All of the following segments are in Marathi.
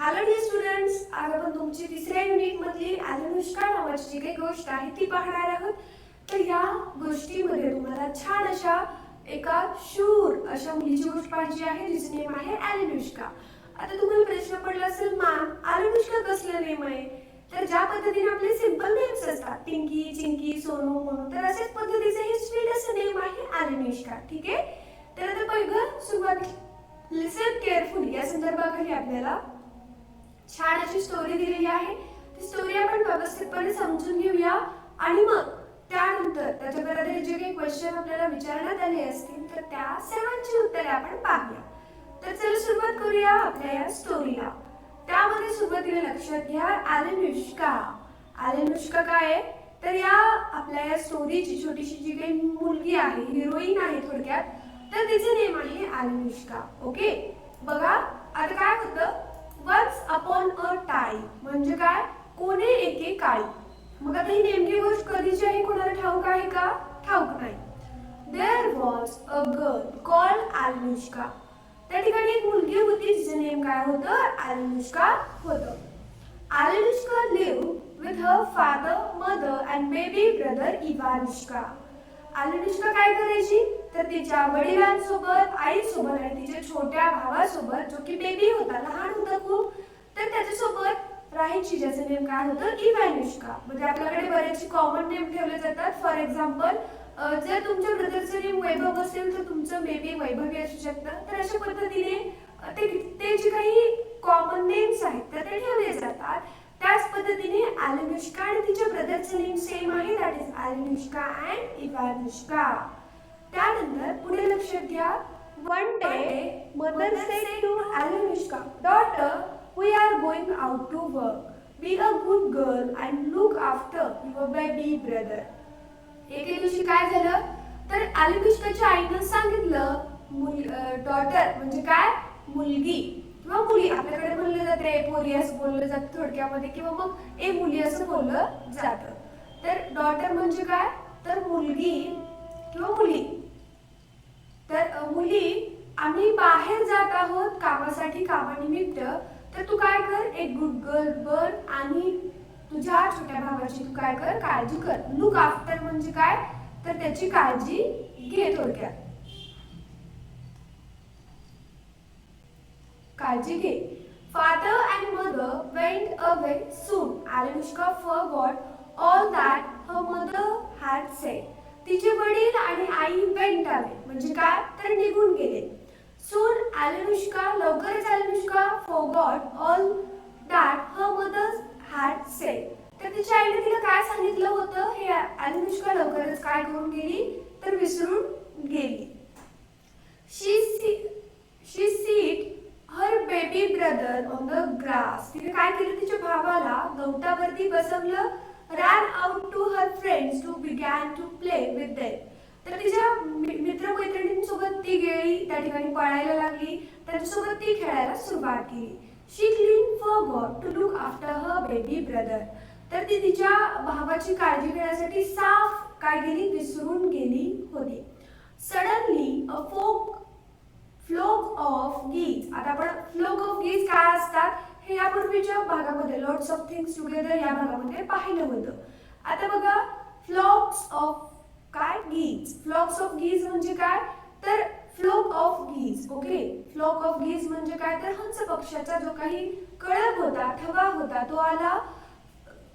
हॅलो डिअर स्टुडंट्स, आज आपण तुमची तिसऱ्या युनिट मधली अनुष्का नावाची जी काही गोष्ट आहे ती पाहणार आहोत. तर या गोष्टीमध्ये तुम्हाला छान अशा एका शूर अशा मुलीची गोष्ट पाहिजे आहे जिचे नेम आहे अनुष्का. आता तुम्हाला प्रश्न पडला असेल, मॅम अनुष्का कसलं नेम आहे? तर ज्या पद्धतीने आपले सिंपल नेम्स असतात, पिंकी, चिंकी, सोनू, मोनू, तर अशाच पद्धतीचे हे स्वीट असं नेम आहे अनुष्का. ठीक आहे. तर आता पहिलं सुरुवात लिसन केअरफुली या संदर्भाखाली आपल्याला छान अशी स्टोरी दिलेली आहे. ती स्टोरी आपण व्यवस्थितपणे समजून घेऊया आणि मग त्यानंतर त्याच्याबरोबर जे काही क्वेश्चन आपल्याला विचारण्यात आले असतील तर त्या सर्वांची उत्तरे आपण पाहूया. तर चला सुरुवात करूया आपल्या या स्टोरीला. त्यामध्ये सुरुवातीला लक्षात घ्या अनुष्का. अनुष्का काय आहे? तर या आपल्या या स्टोरीची छोटीशी जी काही मुलगी आहे, हिरोईन आहे थोडक्यात, तर तिचे नेम आहे अनुष्का. ओके. बघा आता काय होतं, वन्स अपॉन अ टाइम म्हणजे काय? कोणे एके काळी. मग आता ही नेमकी गोष्ट कधीची आहे कोणाला ठाऊक आहे का? ठाऊक नाही. There was a girl called Anushka. त्या ठिकाणी एक मुलगी होती जिचे नेम काय होतं? अनुष्का होतं. Anushka lived with her father, mother and baby brother Ivanushka. Anushka काय करायची? तर तिच्या वडिलांसोबत, आईसोबत आणि तिच्या छोट्या भावासोबत, जो की बेबी होता, लहान होता खूप, तर त्याच्यासोबत राहायची, ज्याचं नेम काय होतं? इवानुष्का. म्हणजे आपल्याकडे बरेचसे कॉमन नेम ठेवले जातात. फॉर एक्झाम्पल, जर तुमच्या ब्रदरचं नेम वैभव असेल तर तुमचं बेबी वैभवी असू शकतं. तर अशा पद्धतीने ते जे काही कॉमन नेम्स आहेत तर ते ठेवले जातात. त्याच पद्धतीने अनुष्का आणि तिच्या ब्रदरचं नेम सेम आहे, that is Anushka and Ivanushka. त्यानंतर पुढे लक्षात घ्या, one day mother said to Anushka, daughter, we are going out to work. Be a good girl and look after your baby brother. एके दिवशी काय झालं, तर अनुष्काच्या आईनं सांगितलं, डॉटर म्हणजे काय? मुलगी किंवा मुली. आपल्याकडे बोललं जातं ए पोरी असं बोललं जातं थोडक्यामध्ये, किंवा मग ए मुली असं बोललं जातं. तर डॉटर म्हणजे काय? तर मुलगी किंवा मुली. तर मुली, आम्ही बाहेर जात आहोत कामासाठी, कामानिमित्त. तर तू काय कर, एक गुड गर्ल बन आणि तुझ्या छोट्या भावाची तू काय कर, काळजी कर. लुक आफ्टर म्हणजे काय? तर त्याची काळजी घे थोडक्यात. काळजी घे. Father and mother went away soon. Anushka forgot all that her mother had said. तिचे वडील आणि आई वेंट अवे म्हणजे काय? तर निघून गेले. सून अनुष्का, लवकरच Anushka forgot all that her mother had said. तर तिच्या आईने तिला काय सांगितलं होतं हे अनुष्का लवकरच काय करून गेली? तर विसरून गेली. She seated her baby brother on the grass. तिने काय केलं? तिच्या भावाला गवतावरती बसवलं. ran out to her friends to began to play with them. तर तिच्या मित्रमैत्रिणींसोबत ती गेली, त्या ठिकाणी पळायला लागली, त्यांच्यासोबत ती खेळायला सुरुवात केली. She clean forgot to look after her baby brother. तर ती तिच्या भावाची काळजी घेण्यासाठी साफ काय गेली? विसरून गेली होती. Suddenly a flock of geese. आता आपण फ्लोक ऑफ गीज काय असतात हे यापूर्वीच्या भागामध्ये लॉट्स ऑफ थिंग्स टुगेदर या भागामध्ये पाहिलं होतं. आता बघा, फ्लॉक्स ऑफ काय? गीज. फ्लॉक्स ऑफ गीज म्हणजे काय? तर flock of geese. Okay. Flock of geese म्हणजे काय? तर हंस पक्षाचा जो काही कळप होता, थवा होता, तो आला,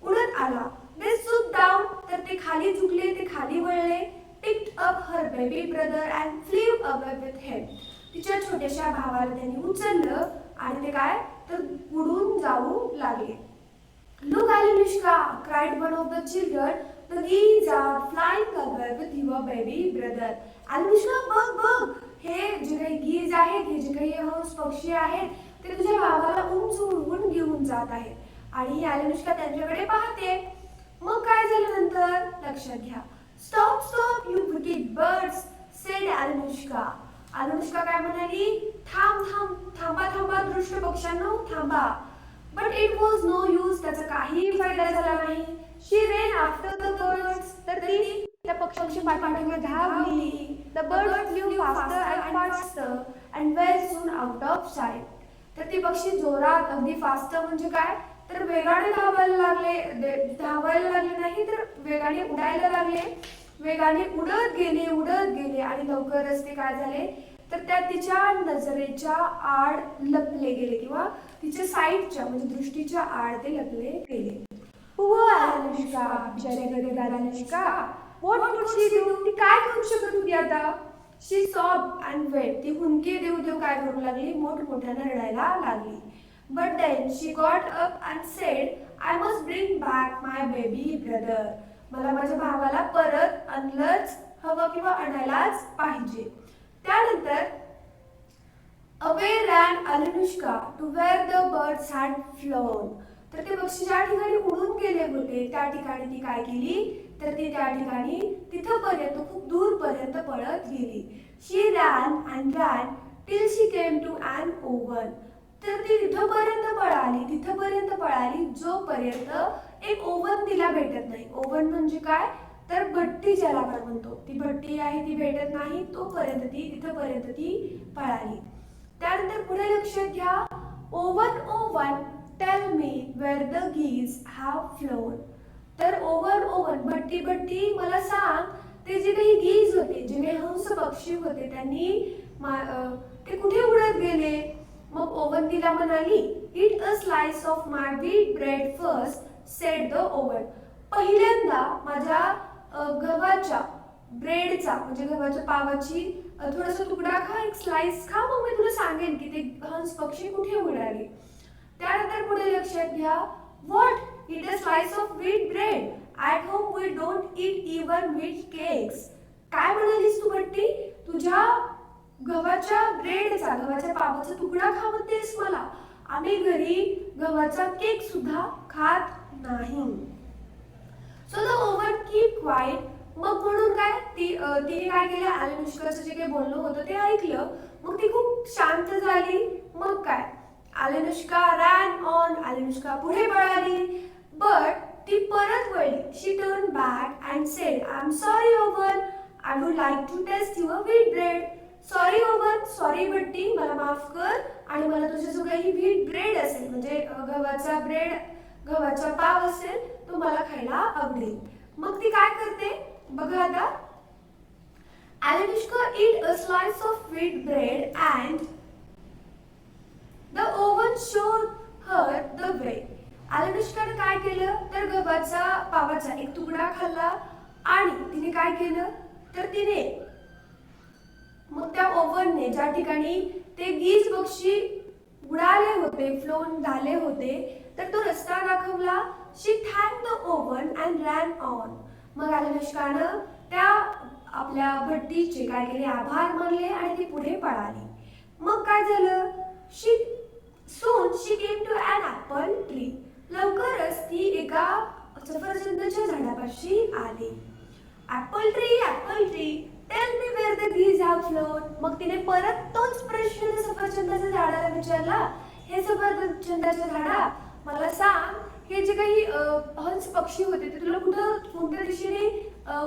उडत आला. दे stooped डाऊन, तर ते खाली झुकले, ते खाली वळले. picked up her baby brother and flew away with him. तिच्या छोट्याशा भावाला त्यांनी उचललं आणि ते काय? तर उडून जाऊ लागले. Look Anushka, cried one of the children. The geese are flying away with your baby brother. Anushka, बघ, हे जे काही गीज आहेत, हे जे काही हंस पक्षी आहेत, ते तुझ्या भावाला उंच उडवून घेऊन जात आहेत. आणि अनुष्का त्यांच्याकडे पाहते. मग काय झालं नंतर? लक्षात घ्या. Stop, you wicked birds, said Anushka. Anushka काय म्हणाली? थांबा दुष्ट पक्ष्यांनो, थांबा. But it was no use. त्याचा काही फायदा झाला नाही. शी ran after the birds. तर ती त्या पक्ष्यांच्या पाठीमागे धावली. The birds flew faster and faster and were soon out of sight. तर ती पक्षी जोरात अगदी फास्ट म्हणजे काय तर वेगाने धावायला लागले नाही तर वेगाने उडायला लागले. वेगाने उडत गेले आणि लवकरच ते काय झाले तर त्या तिच्या नजरेच्या आड लपले गेले किंवा तिच्या साईडच्या म्हणजे दृष्टीच्या आड ते लपले गेले. अनुष्का बिचारी गरीब अनुष्का व्हॉट कुड शी डू ती काय करू शकत होती आता. शी सॉब अँड वेट ती हुंदके देऊ काय करू लागली मोठमोठ्याने रडायला लागली. But then she got up and said I must bring back my baby brother. मला माझ्या भावाला परत आणलंच हवं किंवा आणायलाच पाहिजे. त्यानंतर away ran Anushka to where the birds had flown. तर ते पक्षी ज्या ठिकाणी उडून गेले होते त्या ठिकाणी ती काय केली तर ती त्या ठिकाणी तिथपर्यंत खूप दूरपर्यंत पळत गेली. She ran and ran till she came to an oven. तर ती तिथपर्यंत पळाली जोपर्यंत एक ओव्हन तिला भेटत नाही. ओव्हन म्हणजे काय तर भट्टी ज्याला आपण म्हणतो ती भट्टी आहे ती भेटत नाही तिथपर्यंत ती पळाली. त्यानंतर पुढे लक्षात घ्या oven tell me where the geese have flown. तर ओव्हन भट्टी मला सांग ते जे काही गीज होते जे काही हंस पक्षी होते त्यांनी ते कुठे उडत गेले. मग ओव्हन तिला म्हणाली it a slice of my wheat bread first sed the oven. पहिल्यांदा माझ्या गव्हाच्या ब्रेडचा म्हणजे गव्हाच्या पावाची थोडासा तुकडा खा एक स्लाइस खा मग मी तुला सांगेन की ते हंस पक्षी कुठे उडाले. त्यानंतर पुढे लक्षात घ्या what eat a slice of wheat bread at home we don't eat even wheat cakes. काय म्हणालीस तू भट्टी तुझ्या गव्हाच्या पावाचा तुकडा खा म्हणतेस मला. आम्ही घरी गव्हाचा केक सुद्धा खात नाही. So the oven keep quiet. मग म्हणून काय तिने काय केलं अनुष्काचं जे काही बोलणं होतं ते ऐकलं. मग ती खूप शांत झाली. मग काय अनुष्का रॅन ऑन अनुष्का पुढे पळाली. बट ती परत वळली. She turn back and said I am sorry oven I would like to taste your wheat bread. Sorry oven sorry भट्टी मला माफ कर आणि मला तुझा जो काही व्हीट ब्रेड असेल म्हणजे गव्हाचा पाव असेल तो मला खायला आवडेल. मग ती काय करते बघा आता Anushka eat a slice of wheat bread and the oven showed her the way. अनुष्काने काय केलं तर गव्हाचा पावाचा एक तुकडा खाल्ला आणि तिने काय केलं तर तिने मग त्या ओव्हनने ज्या ठिकाणी ते गीज पक्षी उडाले होते फ्लोन झाले होते तर तो रस्ता दाखवला. She thank the oven and ran on. मग अनुष्कानं त्या आपल्या भट्टीचे काय केले आभार मानले आणि ती पुढे पळाली. मग काय झालं soon she came to an apple tree. लवकरच ती एका सफरचंदाच्या झाडापाशी आली. Apple tree tell me where the geese have flown. मग तिने परत तोच प्रश्न सफरचंदाच्या झाडाला विचारला. हे सफरचंदाच्या झाडा मला सांग हे जे काही हंस पक्षी होते ते तुला कोणत्या दिशेने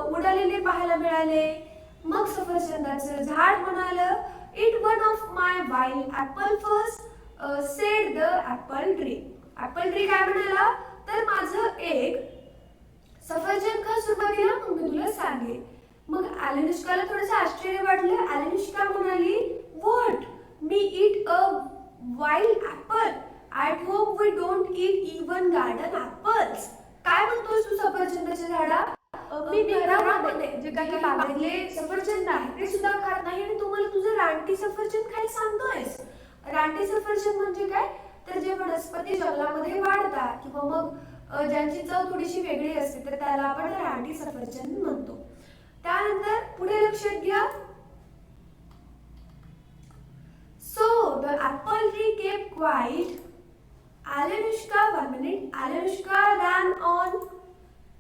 उडालेले पाहायला मिळाले. मग सफरचंदाचं झाड म्हणालं it one of my wild apple first sed the apple tree. Apple tree काय म्हणाला तर माझं एक सफरचंद खा सुरुवातीला मग मी तुला सांगेन. मग अनुष्काला थोडंसं आश्चर्य वाटलं. अनुष्का म्हणाली what me eat a wild apple at home we don't eat even garden apples. काय म्हणतोस तू सफरचंदाच्या झाडा मी घरामध्ये जे काही बागेतले सफरचंद आहे ते सुद्धा खात नाही आणि तुम्हाला तुझं रानटी सफरचंद खायला सांगतोयस. रानटी सफरचंद म्हणजे काय तर जे वनस्पती जंगलामध्ये वाढतात किंवा मग ज्यांची चव थोडीशी वेगळी असते तर त्याला आपण रानटी सफरचंद म्हणतो. त्यानंतर पुढे लक्षात घ्या so the apple tree kept quiet. Alanushka 1 minute. Alanushka ran on,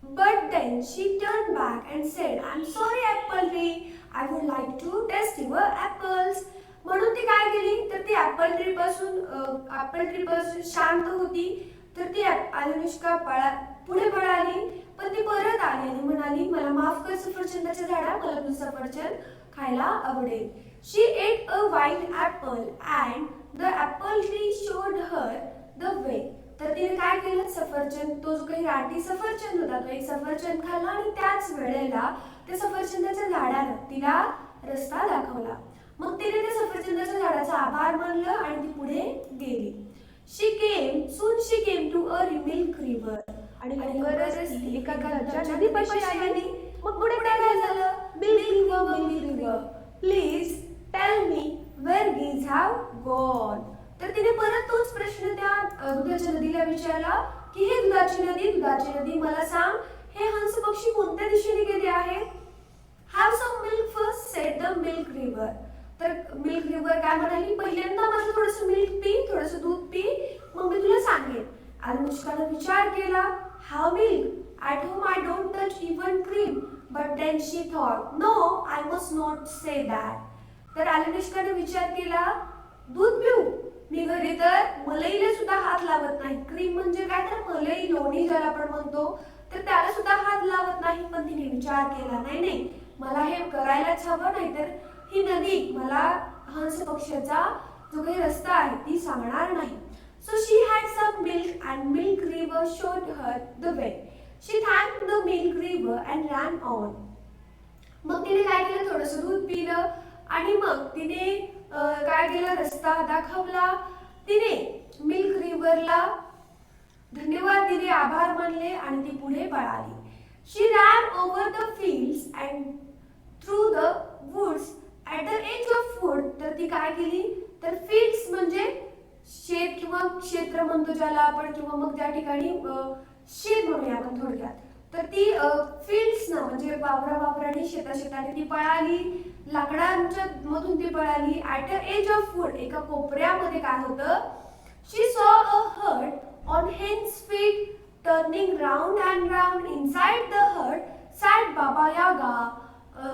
but then she turned back and said, "I'm sorry, apple tree. I would like to test your apples." म्हणून ती काय केली तर ती ऍपल ट्री पासून शांत होती तर ती अनुष्का पुढे पळाली पण ती परत आली आणि म्हणाली मला माफ कर सफरचंदाच्या झाडा मला तुझं सफरचंद खायला आवडेल. She ate a wild apple and the apple tree काय केलं, सफरचंद, तो जो काही राठी सफरचंद होता तो एक सफरचंद खाल्ला आणि त्याच वेळेला त्या सफरचंदाच्या झाडानं तिला रस्ता दाखवला. मग तिने त्या सफरचंदाच्या झाडाचा आभार मानलं आणि ती पुढे गेली. soon she came to a milk river. आणि लवकरच ती एका घरच्या नदीपाशी आली. मग पुढे काय झालं, milk river, please tell me where geese have gone. तर तिने परत तोच प्रश्न त्या दुधाच्या नदीला विचारला की हे दुधाची नदी मला सांग, हे हंस पक्षी कोणत्या दिशेने गेले आहेत. Have some milk first, said the milk river. तर मिल्क रिव्हर काय म्हणाली, पहिल्यांदा माझं थोडंसं मिल्क पी, थोडंसं दूध पी, मग मी तुला सांगेन. अनुष्काने विचार केला, हाव milk, at home I don't touch even cream. But then she thought, no, I must not say that. तर अनुष्काने विचार केला, दूध पिऊ, मी घरी तर मलईला सुद्धा हात लावत नाही. क्रीम म्हणजे काय, तर मलई, लोणी ज्याला आपण म्हणतो, तर त्याला सुद्धा हात लावत नाही. पण तिने विचार केला, नाही, मला हे करायलाच हवं, नाहीतर ही नदी मला हंस पक्षाचा जो काही रस्ता आहे ती सांगणार नाही. So she had some milk and milk river showed her the way. She thanked the milk river and ran on. मग तिने काय केलं, थोडंसं दूध पिलं आणि मग तिने काय केलं, रस्ता दाखवला. तिने मिल्क रिव्हरला धन्यवाद दिले, आभार मानले आणि ती पुढे पळाली. She ran over the fields and through the woods at the edge of wood. तर ती काय केली, तर फील्ड्स म्हणजे शेत किंवा क्षेत्र म्हणतो ज्याला आपण, किंवा मग ज्या ठिकाणी शेत म्हणूया आपण थोडक्यात. तर ती फील्ड्स ना म्हणजे वावराने शेताने ती पळाली, लाकडांच्या मधून ती पळाली. At the edge of wood, एका कोपऱ्यामध्ये काय होतं, she saw a hut on hens feet turning round and round. Inside the hut sat Baba Yaga,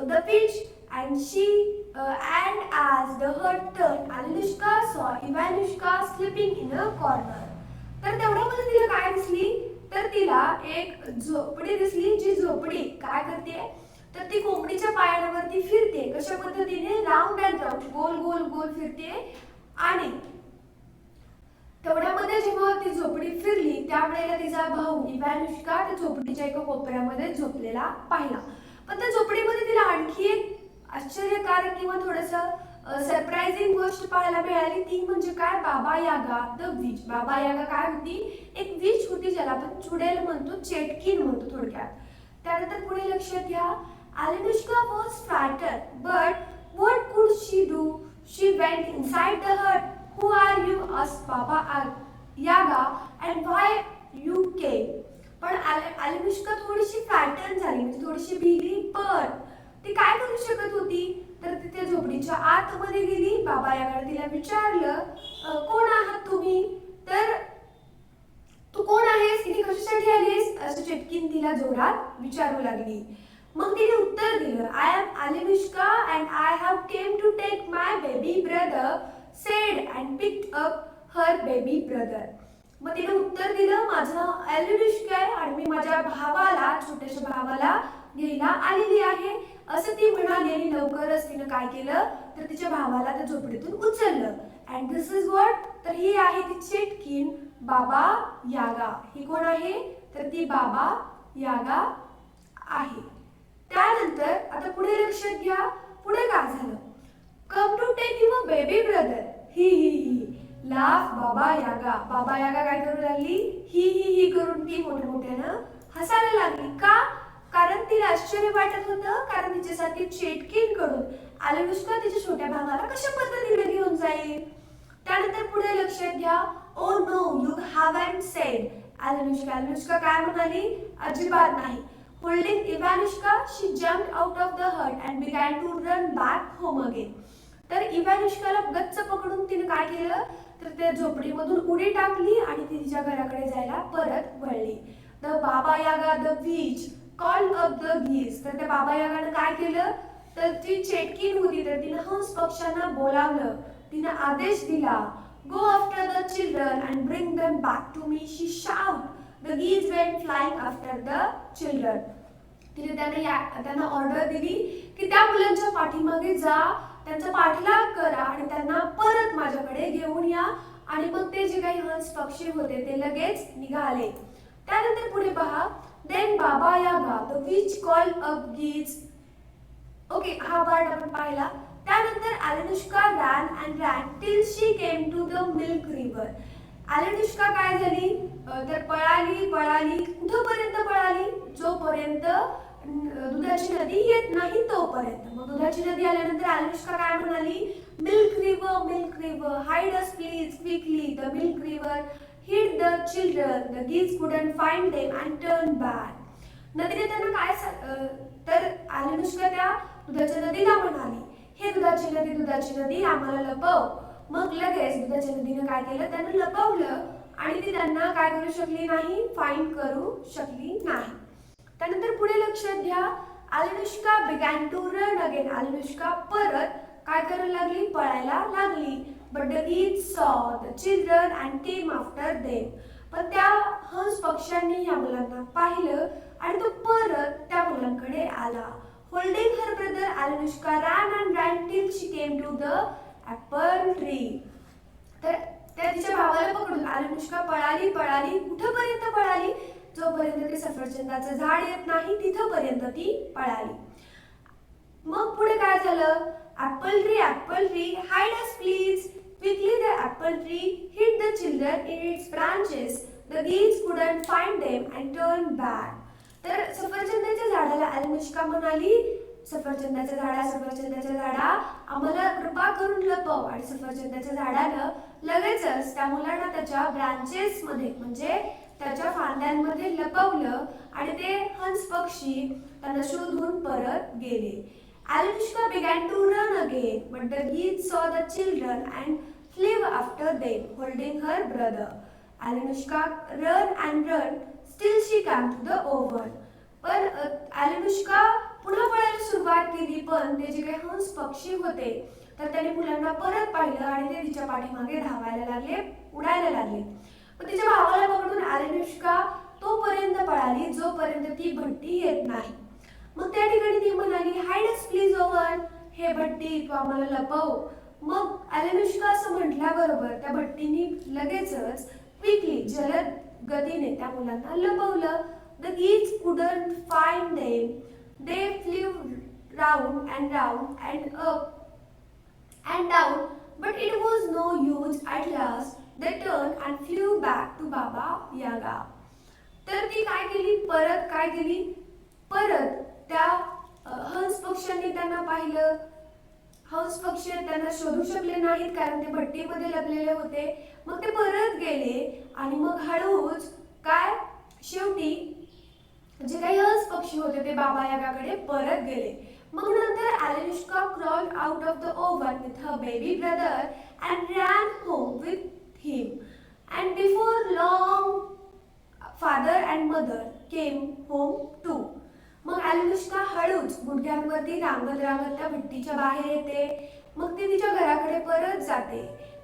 the witch, and as the hut turned, Anushka saw Ivanushka sleeping in a corner. तर तेवढ्यामध्ये तिला काय दिसली, तर तिला एक झोपडी दिसली, जी झोपडी काय करते, तर ती कोंबडीच्या पायांवरती फिरते. कशा पद्धतीने, राऊंड अँड राऊंड, गोल गोल गोल फिरते. आणि तेवढ्यामध्ये जेव्हा ती झोपडी फिरली त्यावेळेला तिचा भाऊ इवानुष्का त्या झोपडीच्या एका कोपऱ्यामध्ये झोपलेला पाहिला. पण त्या झोपडीमध्ये तिला आणखी एक आश्चर्यकारक किंवा थोडंसं सरप्राइझिंग गोष्ट पाहायला मिळाली. ती म्हणजे काय, बाबा यागा द विच. बाबा यागा काय होती, एक विच होती ज्याला आपण चुडेल म्हणतो, चेटकीन म्हणतो थोडक्यात. त्यानंतर पुढे लक्षात घ्या, Anushka was frightened, but what could she do? She went inside the hut. Who are you? asked Baba Yaga, and why you came? पण Anushka थोडीशी फ्रॅटन झाली, म्हणजे थोडीशी भिली. पण ती काय करू शकत होती, तर ती त्या झोपडीच्या आतमध्ये गेली. बाबा यागाने तिला विचारलं, कोण आहात तुम्ही, तर तू कोण आहेस, इथे कशासाठी आलीस, असं चटकीन तिला जोरात विचारू लागली. मग तिने उत्तर दिलं, I am Anushka and I have came to take my baby brother, said and picked up her baby brother. मग तिने उत्तर दिलं, माझं Anushka आहे आणि मी माझ्या भावाला, छोट्याशा भावाला घ्यायला आलेली आहे, असं ती म्हणाली. आणि लवकरच तिने काय केलं, तर तिच्या भावाला त्या झोपडीतून उचललं. अँड दिस इज व्हॉट, तर ही आहे ती चेटकीन बाबा यागा. ही कोण आहे, तर ती बाबा यागा आहे. त्यानंतर आता पुढे लक्षात घ्या, पुढे काय झालं, come to take your baby brother, he laugh Baba Yaga. बाबा यागा काय करू लागली, ही करून ती मोठ्यानं हसायला लागली. का, कारण तिला आश्चर्य वाटत होतं, कारण तिच्यासाठी चेटकीन कडून Anushka तिच्या छोट्या भावाला कशा पद्धतीने घेऊन जाईल. त्यानंतर पुढे लक्षात घ्या, oh no you haven't said. Anushka काय म्हणाली, अजिबात नाही. Holding Ivanushka, she jumped out of the hut and began to run back home again. तर इवानुष्काला गच्च पकडून तिने काय केलं, तर त्या झोपडीमधून उडी टाकली आणि ती तिच्या घराकडे जायला परत वळली. द बाबा Yaga the which called up the geese. तर त्या बाबा यागाने काय केलं, तर ती चेटकीन होती, तर तिने हंस पक्ष्यांना बोलावलं. तिने आदेश दिला, go after the children and bring them back to me, she shout. The geese went flying after the children. तिने त्यांना ऑर्डर दिली की त्या मुलांच्या पाठीमागे जा, त्यांचा पाठलाग करा आणि त्यांना परत माझ्याकडे घेऊन या, आणि मग ते जे काही हंस पक्षी होते ते लगेच निघाले. त्यानंतर पुढे पहा, then Baba Yaga the witch call up geese. Okay, हा पार्ट आपण पाहिला. त्यानंतर Alenushka ran and ran till she came to the milk river. Alenushka काय झाली तर पळाली पळाली. कुठपर्यंत पळाली? जोपर्यंत दुधाची नदी येत नाही तोपर्यंत. मग दुधाची नदी आल्यानंतर अलेनुष्का काय म्हणाली? Milk river hide us please quickly. The milk river hid the children. The geese couldn't find them and turned back. नदीने त्यांना काय तर अलेनुष्का त्या दुधाच्या नदीला म्हणाली, हे दुधाची नदी आम्हाला लपव. मग लगेच दुधाच्या नदीने काय केलं? त्यांना लपवलं आणि ती त्यांना काय करू शकली नाही? फाइंड करू शकली नाही. त्यानंतर पुढे लक्षात घ्या, अलेनुष्का began to run again. अलेनुष्का परत काय करायला लागली? पळायला लागली. But the geese saw the children and came after them. पण त्या हंस पक्ष्यांनी या मुलांना पाहिलं आणि तो परत त्या मुलांकडे आला. Holding her brother, Anushka ran till she came to the apple tree. तर त्या तिच्या भावाला पकडून अनुष्का पळाली पळाली. कुठपर्यंत पळाली? जोपर्यंत ते सफरचंदाचं झाड येत नाही तिथपर्यंत ती पळाली. मग पुढे काय झालं? apple tree hide us please. Quickly the apple tree hid the children in its branches. The geese couldn't find them and turned back. तर सफरचंदाच्या झाडाला अनुष्का म्हणाली, सफरचंदाच्या झाडा आम्हाला कृपा करून लपव. आणि सफरचंदाच्या झाडानं लगेचच त्या मुलांना त्याच्या ब्रांचेस मध्ये म्हणजे त्याच्या फांद्यांमध्ये लपवलं आणि ते हंस पक्षी त्यांना शोधून परत गेले. Anushka began to run again, but the geese saw the children and flew after them, holding her brother. Anushka ran, still she came to the oven. पण Anushka पुन्हा पळायला सुरुवात केली, पण ते जे काही हंस पक्षी होते तर त्याने मुलांना परत पाहिलं आणि ते तिच्या पाठीमागे धावायला लागले, उडायला लागले. पण तिच्या भावाला पकडून Anushka तोपर्यंत पळाली जोपर्यंत ती भट्टी येत नाही. मग त्या ठिकाणी ती म्हणाली, हाईड अस प्लीज ओव्हर. हे भट्टी तू आम्हाला लपव. मग अलेनुष्का असं म्हटल्याबरोबर त्या भट्टीने लगेचच क्विकली जलद गतीने त्या मुलांना लपवलं. The geese couldn't find them. They flew round and up and down, but it was no use. At last they turned and flew back to Baba Yaga. तर ती काय केली? परत त्या हंस पक्ष्यांनी त्यांना पाहिलं. हंस पक्षी त्यांना शोधू शकले नाहीत कारण ते भट्टीमध्ये लपलेले होते. मग ते परत गेले आणि मग हळूच काय शेवटी जे काही हंस पक्षी होते ते बाबा यागाकडे परत गेले. मग नंतर Anushka crawled out of the oven with her baby brother and ran home with him. And before long, father and mother came home too. मग Anushka हळूच गुडघ्यांवरती रांगत त्या भट्टीच्या बाहेर येते. मग ती तिच्या घराकडे परत जाते.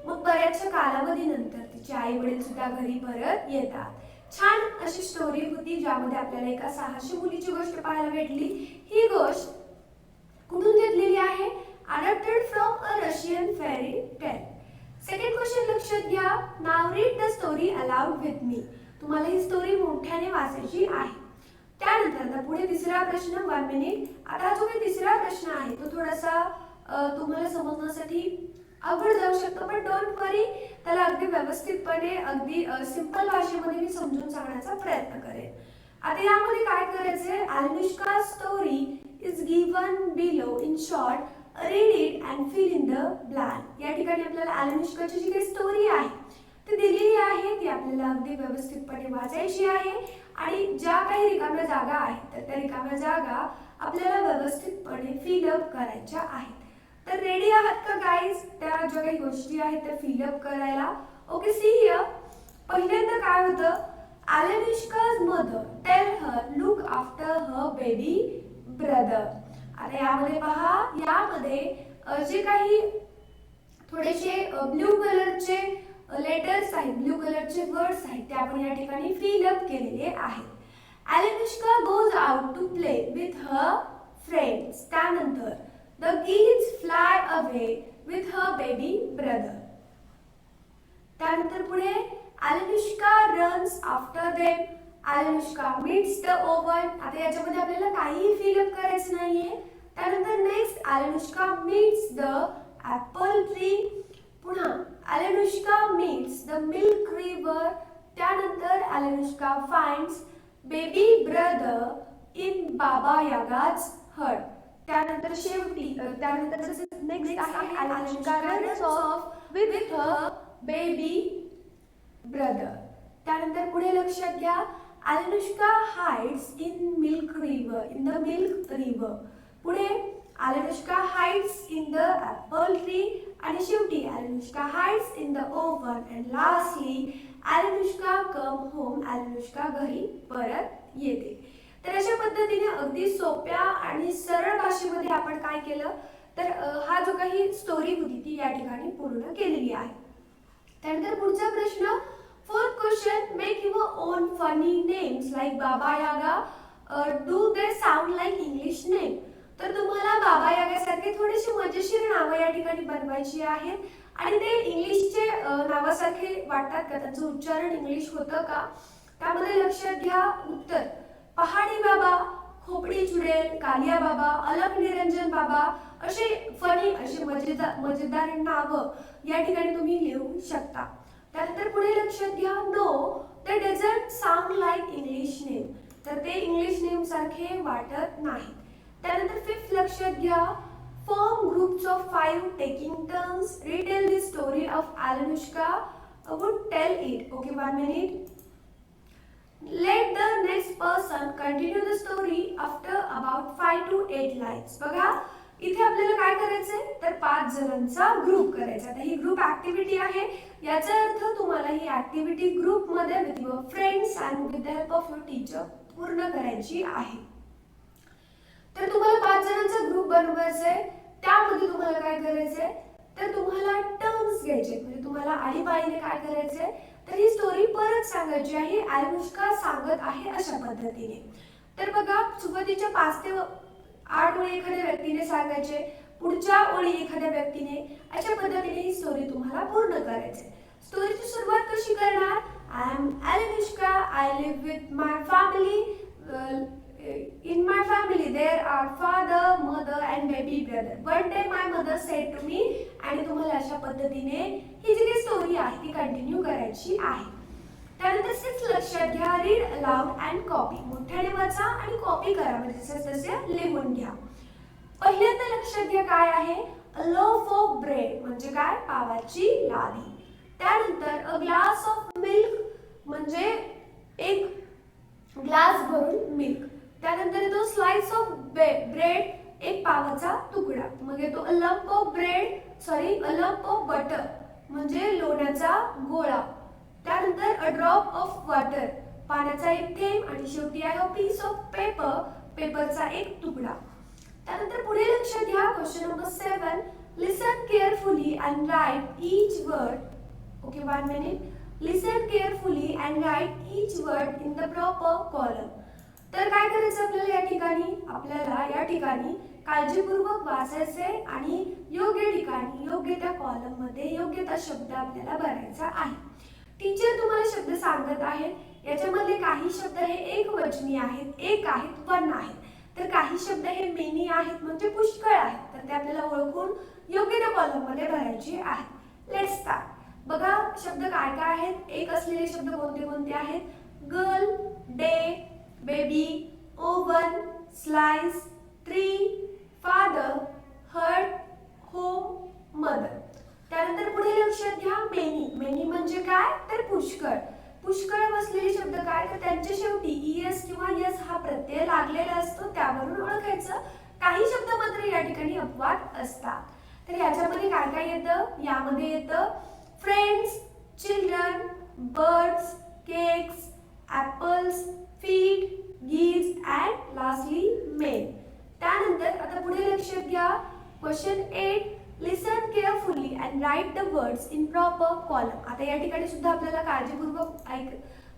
मग बऱ्याचशा कालावधीनंतर तिचे आई वडील सुद्धा घरी परत येतात. छान अशी स्टोरी होती ज्यामध्ये आपल्याला एका साहसी मुलीची गोष्ट पाहायला भेटली. ही गोष्ट कुठून घेतलेली आहे? Adapted from a Russian fairy tale. Second question लक्षात घ्या. Now read the story aloud with me. तुम्हाला ही स्टोरी मोठ्याने वाचायची आहे. त्यानंतर पुढे तिसरा प्रश्न 1 मिनिट. आता जो काही तिसरा प्रश्न आहे तो थोडासा तुम्हाला समजण्यासाठी अवघड जाऊ शकतो, पण डोंट वरी, त्याला अगदी व्यवस्थितपणे अगदी सिंपल भाषेमध्ये मी समजून सांगण्याचा प्रयत्न करेन. आता यामध्ये काय करायचंय? Anushka story is given below in short. Read it and fill in the blank. या ठिकाणी आपल्याला Anushkaची जी काही स्टोरी आहे ती दिलेली आहे, ती आपल्याला अगदी व्यवस्थितपणे वाचायची आहे आणि ज्या काही रिकाम्या जागा आहेत तर त्या रिकाम्या जागा आपल्याला व्यवस्थितपणे फिल अप करायच्या आहेत. तर रेडी आहात का गाईज त्या ज्या काही गोष्टी आहेत त्या फिल अप करायला? Okay, see here. पहिल्यांदा काय होतं? Anushka's mother tell her look after her baby brother. आता यामध्ये पहा, यामध्ये जे काही थोडेसे ब्ल्यू कलरचे लेटर्स आहेत, ब्ल्यू कलरचे वर्ड्स आहेत ते आपण या ठिकाणी फिल अप केलेले आहेत. Anushka goes out to play with her friends. त्यानंतर the geese fly away with her baby brother. त्यानंतर पुढे Alenushka runs after them. Alenushka meets the oven. आता याच्यामध्ये आपल्याला काहीही फिलअप करायचं नाहीये. त्यानंतर next Alenushka meets the apple tree. पुन्हा Alenushka meets the milk river. त्यानंतर Alenushka finds baby brother in Baba Yaga's hut. त्यानंतर शेवटी त्यानंतर नेक्स्ट आहे Alenushka runs off with her baby brother. त्यानंतर पुढे लक्षात घ्या Alenushka hides in the milk river. पुढे Alenushka hides in the apple tree आणि शेवटी Alenushka hides in the oven and lastly Alenushka come home. Alenushka घरी परत येते. तर अशा पद्धतीने अगदी सोप्या आणि सरळ भाषेमध्ये आपण काय केलं तर हा जो काही स्टोरी होती ती या ठिकाणी पूर्ण केलेली आहे. त्यानंतर पुढचा प्रश्न fourth question, make your own funny names like Baba Yaga. Do they sound like English name? तर तुम्हाला बाबा यागा सारखे थोडेसे मजेशीर नावं या ठिकाणी बनवायची आहेत आणि ते इंग्लिशचे नावासारखे वाटतात का, त्यांचं उच्चारण इंग्लिश होतं का? त्यामध्ये लक्षात घ्या उत्तर पहाडी बाबा, खोपडी चुडेल, कालिया बाबा, अलग निरंजन बाबा असे फनी असे मजेदार नावं या ठिकाणी तुम्ही लिहू शकता. त्यानंतर पुढे लक्षात घ्या no they doesn't sound like English name. तर ते इंग्लिश नेम सारखे वाटत नाही. त्यानंतर फिफ्थ लक्षात घ्या form groups of 5 taking turns retell the story of Alenushka. Would tell it. Okay 1 minute. Let the next person continue the story after about 5 to 8 lines. बघा इथे आपल्याला काय करायचंय तर 5 जणांचा ग्रुप करायचा. आता ही ग्रुप ऍक्टिव्हिटी आहे. याचा अर्थ तुम्हाला ही ऍक्टिव्हिटी ग्रुप मध्ये with your friends and with the help of your teacher पूर्ण करायची आहे. तर तुम्हाला 5 जणांचा ग्रुप बनवायचा आहे. त्यामध्ये तुम्हाला काय करायचंय तर तुम्हाला टर्न्स घ्यायचे, म्हणजे तुम्हाला आळीपाळीने काय करायचंय तर ही स्टोरी परत सांगायची आहे. Alenushka सांगत आहे अशा पद्धतीने. तर बघा सुरुवातीच्या 5 ते 8 ओळी एखाद्या व्यक्तीने सांगायचे, पुढच्या ओळी एखाद्या व्यक्तीने, अशा पद्धतीने ही स्टोरी तुम्हाला पूर्ण करायची. स्टोरीची सुरुवात कशी करणार? I am Alenushka, I live with my family. In my family there are father, mother and baby brother. One day my mother said to me. आणि तुम्हाला अशा पद्धतीने ही जी काही स्टोरी आहे ती कंटिन्यू करायची आहे. त्यानंतर 6 लक्षात घ्या रीड अलाउड अँड कॉपी. मोठ्याने वाचा आणि कॉपी करा, म्हणजे तसे लिहून घ्या. पहिल्यांदा लक्षात घ्या काय आहे अ लोफ ऑफ ब्रेड म्हणजे काय पावाची लादी. त्यानंतर अ ग्लास ऑफ मिल्क म्हणजे एक ग्लास भरून मिल्क. त्यानंतर येतो स्लाइस ऑफ ब्रेड एक पावाचा तुकडा. मग येतो अ लंप ऑफ बटर म्हणजे लोण्याचा गोळा. त्यानंतर अ ड्रॉप ऑफ वॉटर पाण्याचा एक थेंब आणि शेवटी आहे अ पीस ऑफ पेपरचा एक तुकडा. त्यानंतर पुढे लक्षात घ्या question number 7 listen carefully and write each word. Okay 1 minute. Listen carefully and write each word in the proper column. तर काय करायचं आपल्याला या ठिकाणी काळजीपूर्वक वाचायचे आणि योग्य ठिकाणी योग्य त्या कॉलम मध्ये योग्य त्या शब्द आपल्याला भरायचा आहे. टीचर तुम्हाला शब्द सांगत आहेत. याच्यामध्ये काही शब्द हे एकवचनी आहेत, एक आहेत, वन आहेत. तर काही शब्द हे मेनी आहेत म्हणजे पुष्कळ आहेत. तर ते आपल्याला ओळखून योग्य त्या कॉलम मध्ये भरायचे आहेत. Let's start. बघा शब्द काय काय आहेत. एक असलेले शब्द कोणते कोणते आहेत? Girl, day, baby, oven, slice, tree, father, hurt, home, mother. त्यानंतर पुढे लक्षात घ्या मेनी म्हणजे काय तर पुष्कळ. पुष्कळ बसलेले शब्द काय तर त्यांच्या शेवटी एस किंवा यस हा प्रत्यय लागलेला असतो, त्यावरून ओळखायचं. काही शब्द मात्र या ठिकाणी अपवाद असतात. तर याच्यामध्ये काय काय येतं? यामध्ये येतं friends, children, birds, cakes, apples, feed, gives and lastly main. त्यानंतर आता पुढे लक्षात घ्या question 8 listen carefully and write the words in proper column. आता या ठिकाणी सुद्धा आपल्याला काळजीपूर्वक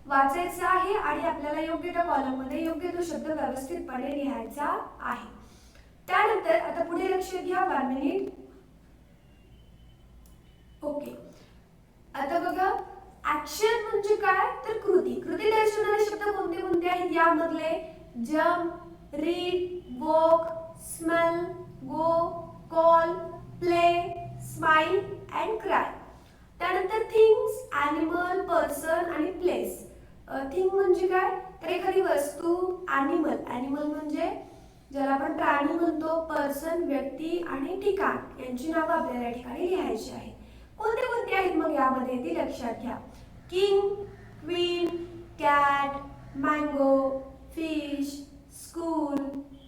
वाचायचं आहे आणि आपल्याला योग्य त्या कॉलम मध्ये योग्य तो शब्द व्यवस्थितपणे लिहायचा आहे. त्यानंतर आता पुढे लक्षात घ्या 1 minute. ओके आता बघा, ऍक्शन म्हणजे काय तर कृती. कृती दर्शवणारे शब्द कोणते कोणते आहेत यामधले? Jump, read, walk, smell, go, call, play, smile and cry. त्यानंतर थिंग्स, ॲनिमल, पर्सन आणि प्लेस. थिंग म्हणजे काय तर एखादी वस्तू. ॲनिमल, ॲनिमल म्हणजे ज्याला आपण प्राणी म्हणतो. पर्सन, व्यक्ती आणि ठिकाण यांची नावं आपल्याला या ठिकाणी लिहायची आहे. कोणते कोणते आहेत मग यामध्ये ते लक्षात घ्या. King, queen, cat, mango, fish, school,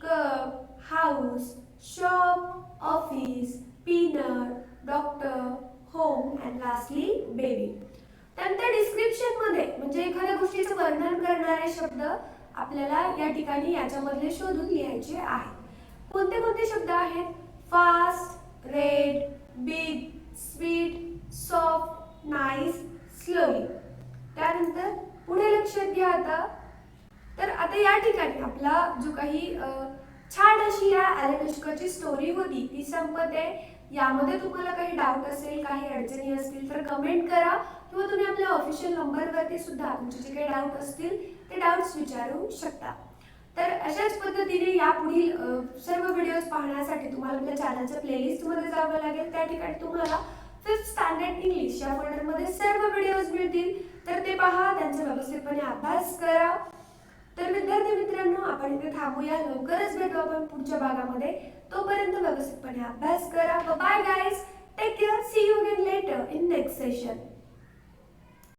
cup, house, shop, office, peanut, doctor, home and lastly baby. त्यानंतर डिस्क्रिप्शन मध्ये म्हणजे एखाद्या गोष्टीचं वर्णन करणारे शब्द आपल्याला या ठिकाणी याच्यामधले शोधून लिहायचे आहेत. कोणते कोणते शब्द आहेत? Fast, red, big, sweet, soft, nice, slowly. त्यानंतर पुढे लक्षात घ्या आता. तर आता या ठिकाणी आपला जो काही छान अशी या ॲलन स्टोरी होती ती संपते. यामध्ये तुम्हाला काही डाऊट असेल, काही अडचणी असतील तर कमेंट करा किंवा तुम्ही आपल्या ऑफिशियल नंबरवरती सुद्धा तुमचे जे काही डाऊट असतील ते डाऊट्स विचारू शकता. तर अशाच पद्धतीने यापुढील सर्व व्हिडिओज पाहण्यासाठी तुम्हाला आपल्या चॅनलच्या प्लेलिस्टमध्ये जावं लागेल. त्या ठिकाणी तुम्हाला 5th स्टँडर्ड इंग्लिश या फोल्डरमध्ये सर्व व्हिडिओज मिळतील. तर ते पहा, त्यांचा व्यवस्थितपणे अभ्यास करा. तर विद्यार्थी मित्रांनो, आपण इथे थांबूया. लवकरच भेटू आपण पुढच्या भागामध्ये. तोपर्यंत व्यवस्थितपणे अभ्यास करा. Bye guys, take care. See you again later in next session.